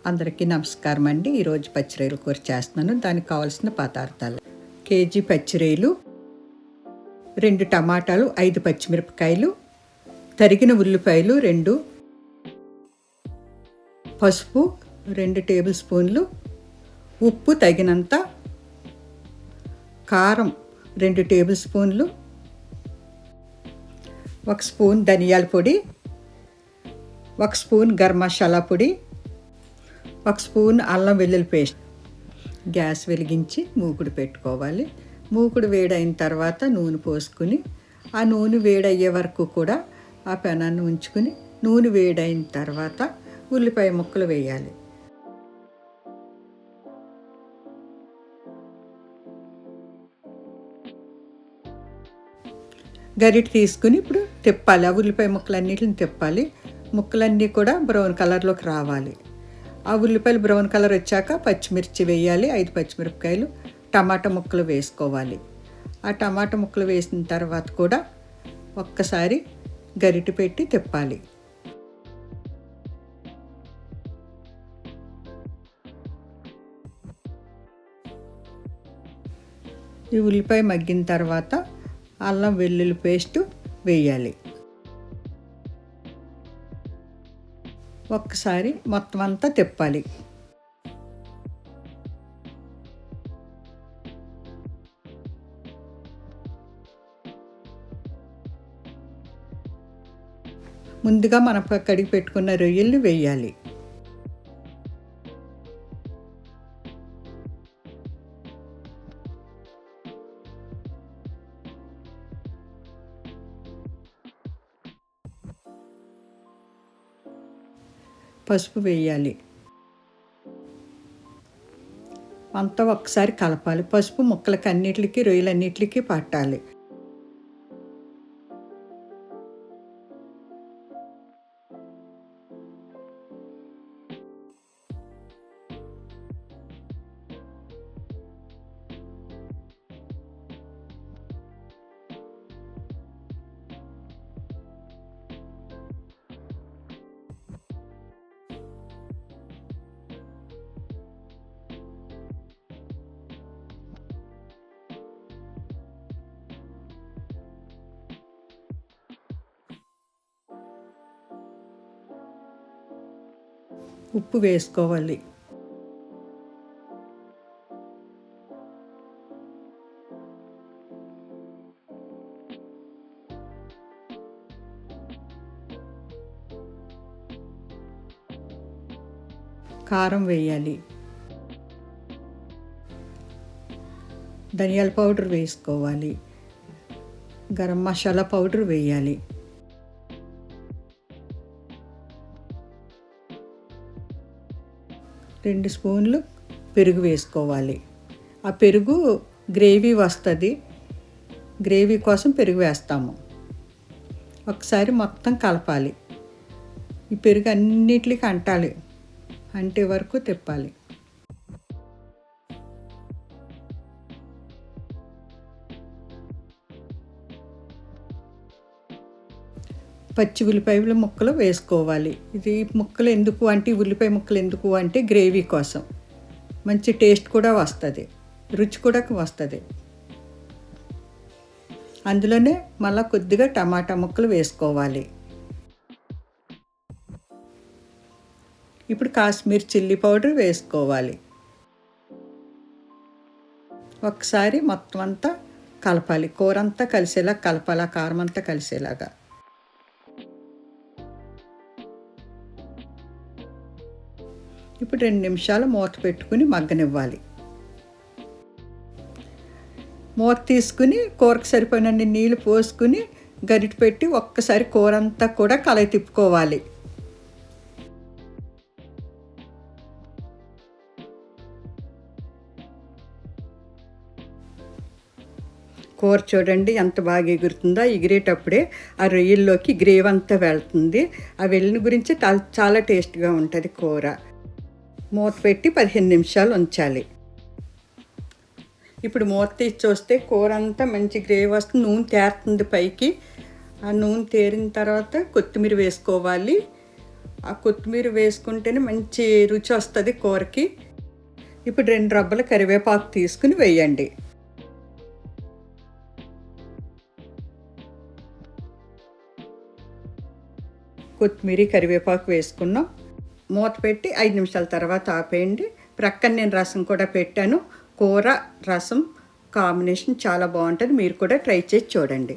అందరికీ నమస్కారం అండి. ఈరోజు పచ్చిరొయ్యల కూర చేస్తున్నాను. దానికి కావాల్సిన పదార్థాలు: కేజీ పచ్చిరొయ్యలు, 2 టమాటాలు, 5 పచ్చిమిరపకాయలు, తరిగిన ఉల్లిపాయలు 2, పసుపు 2 టేబుల్ స్పూన్లు, ఉప్పు తగినంత, కారం 2 టేబుల్ స్పూన్లు, 1 స్పూన్ ధనియాల పొడి, 1 స్పూన్ గరం మసాలా పొడి, 1 స్పూన్ అల్లం వెల్లుల్లి పేస్ట్. గ్యాస్ వెలిగించి మూకుడు పెట్టుకోవాలి. మూకుడు వేడైన తర్వాత నూనె పోసుకుని ఆ నూనె వేడయ్యే వరకు కూడా ఆ పెనాన్ని ఉంచుకుని నూనె వేడైన తర్వాత ఉల్లిపాయ ముక్కలు వేయాలి. గరిటె తీసుకుని ఇప్పుడు తిప్పాలి. ఆ ఉల్లిపాయ ముక్కలన్నిటిని తిప్పాలి. ముక్కలన్నీ కూడా బ్రౌన్ కలర్లోకి రావాలి. ఆ ఉల్లిపాయలు బ్రౌన్ కలర్ వచ్చాక పచ్చిమిర్చి వేయాలి. 5 పచ్చిమిరపకాయలు, టమాటా ముక్కలు వేసుకోవాలి. ఆ టమాటా ముక్కలు వేసిన తర్వాత కూడా ఒక్కసారి గరిటె పెట్టి తిప్పాలి. ఈ ఉల్లిపాయ మగ్గిన తర్వాత అల్లం వెల్లుల్లి పేస్ట్ వేయాలి. ఒక్కసారి మొత్తం అంతా తిప్పాలి. ముందుగా మనం కడిగి పెట్టుకున్న రొయ్యల్ని వేయాలి. పసుపు వేయాలి. అంతా ఒకసారి కలపాలి. పసుపు ముక్కలకి అన్నిటికీ రొయ్యలన్నిటికీ పట్టాలి. ఉప్పు వేసుకోవాలి. కారం వేయాలి. ధనియాల పౌడర్ వేసుకోవాలి. గరం మసాలా పౌడర్ వేయాలి. రెండు స్పూన్లు పెరుగు వేసుకోవాలి. ఆ పెరుగు గ్రేవీ వస్తుంది. గ్రేవీ కోసం పెరుగు వేస్తాము. ఒకసారి మొత్తం కలపాలి. ఈ పెరుగు అన్నిటికీ అంటాలి. అంటే వరకు తిప్పాలి. పచ్చి ఉల్లిపాయల ముక్కలు వేసుకోవాలి. ఇది ముక్కలు ఎందుకు అంటే ఉల్లిపాయ ముక్కలు ఎందుకు అంటే గ్రేవీ కోసం. మంచి టేస్ట్ కూడా వస్తుంది, రుచి కూడా వస్తుంది. అందులోనే మళ్ళీ కొద్దిగా టమాటా ముక్కలు వేసుకోవాలి. ఇప్పుడు కాశ్మీర్ చిల్లీ పౌడర్ వేసుకోవాలి. ఒకసారి మొత్తం అంతా కలపాలి. కూర అంతా కలిసేలా కలపాలి. ఆ కారం అంతా కలిసేలాగా. ఇప్పుడు 2 నిమిషాలు మూత పెట్టుకుని మగ్గనివ్వాలి. మూత తీసుకుని కూరకు సరిపోయినన్ని నీళ్ళు పోసుకుని గరిటె పెట్టి ఒక్కసారి కూర అంతా కూడా కలయి తిప్పుకోవాలి. కూర చూడండి ఎంత బాగా ఎగురుతుందో. ఎగిరేటప్పుడే ఆ రొయ్యల్లోకి గ్రేవీ అంతా వెళ్తుంది. ఆ వెళ్ళిన గురించి చాలా టేస్ట్గా ఉంటుంది కూర. మూత పెట్టి 15 నిమిషాలు ఉంచాలి. ఇప్పుడు మూత తీసి చూస్తే కూర అంతా మంచి గ్రేవీ వస్తుంది. నూనె తేరుతుంది పైకి. ఆ నూనె తేరిన తర్వాత కొత్తిమీర వేసుకోవాలి. ఆ కొత్తిమీర వేసుకుంటేనే మంచి రుచి వస్తుంది కూరకి. ఇప్పుడు 2 రబ్బల కరివేపాకు తీసుకుని వేయండి. కొత్తిమీర కరివేపాకు వేసుకున్నాం. మూత పెట్టి 5 నిమిషాల తర్వాత ఆపేయండి. ప్రక్కన నేను రసం కూడా పెట్టాను. కూర రసం కాంబినేషన్ చాలా బాగుంటుంది. మీరు కూడా ట్రై చేసి చూడండి.